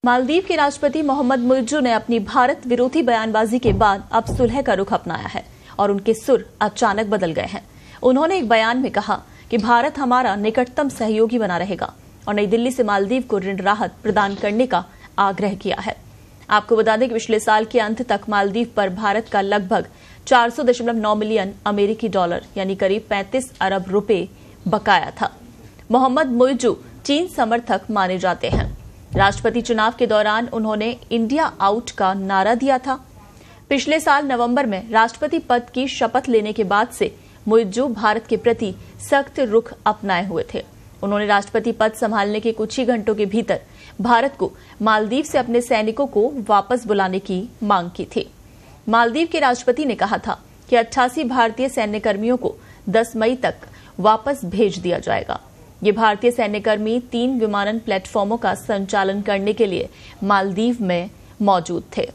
मालदीव के राष्ट्रपति मोहम्मद मुइज्जू ने अपनी भारत विरोधी बयानबाजी के बाद अब सुलह का रुख अपनाया है और उनके सुर अचानक बदल गए हैं। उन्होंने एक बयान में कहा कि भारत हमारा निकटतम सहयोगी बना रहेगा और नई दिल्ली से मालदीव को ऋण राहत प्रदान करने का आग्रह किया है। आपको बता दें कि पिछले साल के अंत तक मालदीव पर भारत का लगभग 400.9 मिलियन अमेरिकी डॉलर यानी करीब 35 अरब रुपए बकाया था। मोहम्मद मुइज्जू चीन समर्थक माने जाते हैं। राष्ट्रपति चुनाव के दौरान उन्होंने इंडिया आउट का नारा दिया था। पिछले साल नवंबर में राष्ट्रपति पद की शपथ लेने के बाद से मुइज्जू भारत के प्रति सख्त रुख अपनाए हुए थे। उन्होंने राष्ट्रपति पद संभालने के कुछ ही घंटों के भीतर भारत को मालदीव से अपने सैनिकों को वापस बुलाने की मांग की थी। मालदीव के राष्ट्रपति ने कहा था कि 88 भारतीय सैन्यकर्मियों को 10 मई तक वापस भेज दिया जाएगा। ये भारतीय सैन्यकर्मी 3 विमानन प्लेटफॉर्मों का संचालन करने के लिए मालदीव में मौजूद थे।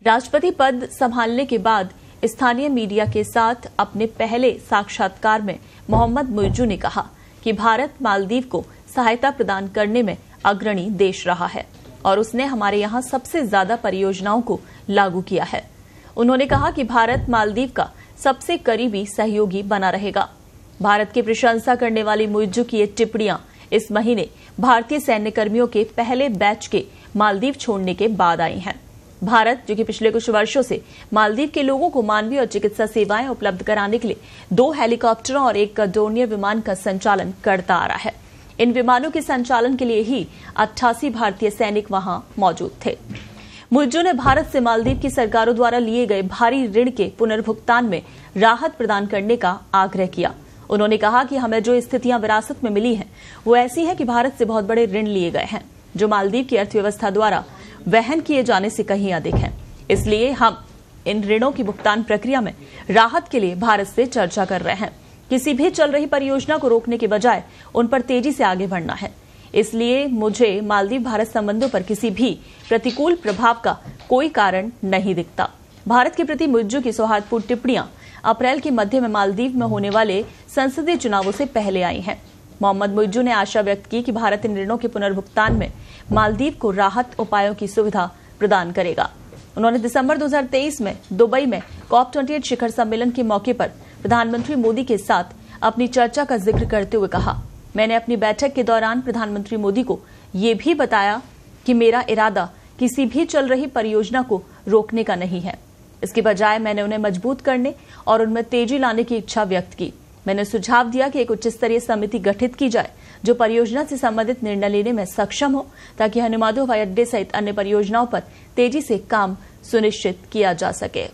राष्ट्रपति पद संभालने के बाद स्थानीय मीडिया के साथ अपने पहले साक्षात्कार में मोहम्मद मुइज्जू ने कहा कि भारत मालदीव को सहायता प्रदान करने में अग्रणी देश रहा है और उसने हमारे यहाँ सबसे ज्यादा परियोजनाओं को लागू किया है। उन्होंने कहा कि भारत मालदीव का सबसे करीबी सहयोगी बना रहेगा। भारत की प्रशंसा करने वाली मुइज्जू की ये टिप्पणियां इस महीने भारतीय सैन्यकर्मियों के पहले बैच के मालदीव छोड़ने के बाद आई हैं। भारत, जो कि पिछले कुछ वर्षों से मालदीव के लोगों को मानवीय और चिकित्सा सेवाएं उपलब्ध कराने के लिए 2 हेलीकॉप्टरों और 1 डोर्नियर विमान का संचालन करता आ रहा है। इन विमानों के संचालन के लिए ही 88 भारतीय सैनिक वहां मौजूद थे। मुइज्जू ने भारत से मालदीव की सरकारों द्वारा लिए गए भारी ऋण के पुनर्भुगतान में राहत प्रदान करने का आग्रह किया। उन्होंने कहा कि हमें जो स्थितियां विरासत में मिली हैं वो ऐसी है कि भारत से बहुत बड़े ऋण लिए गए हैं जो मालदीव की अर्थव्यवस्था द्वारा वहन किए जाने से कहीं अधिक हैं। इसलिए हम इन ऋणों की भुगतान प्रक्रिया में राहत के लिए भारत से चर्चा कर रहे हैं। किसी भी चल रही परियोजना को रोकने के बजाय उन पर तेजी से आगे बढ़ना है। इसलिए मुझे मालदीव भारत संबंधों पर किसी भी प्रतिकूल प्रभाव का कोई कारण नहीं दिखता। भारत के प्रति मुइज्जू की सौहार्दपूर्ण टिप्पणियां अप्रैल के मध्य में मालदीव में होने वाले संसदीय चुनावों से पहले आई हैं। मोहम्मद मुइज्जू ने आशा व्यक्त की कि भारत इन ऋणों के पुनर्भुगतान में मालदीव को राहत उपायों की सुविधा प्रदान करेगा। उन्होंने दिसंबर 2023 में दुबई में COP28 शिखर सम्मेलन के मौके पर प्रधानमंत्री मोदी के साथ अपनी चर्चा का जिक्र करते हुए कहा, मैंने अपनी बैठक के दौरान प्रधानमंत्री मोदी को ये भी बताया कि मेरा इरादा किसी भी चल रही परियोजना को रोकने का नहीं है। इसके बजाय मैंने उन्हें मजबूत करने और उनमें तेजी लाने की इच्छा व्यक्त की। मैंने सुझाव दिया कि एक उच्च स्तरीय समिति गठित की जाए जो परियोजना से संबंधित निर्णय लेने में सक्षम हो ताकि हनुमादो हवाई अड्डे सहित अन्य परियोजनाओं पर तेजी से काम सुनिश्चित किया जा सके।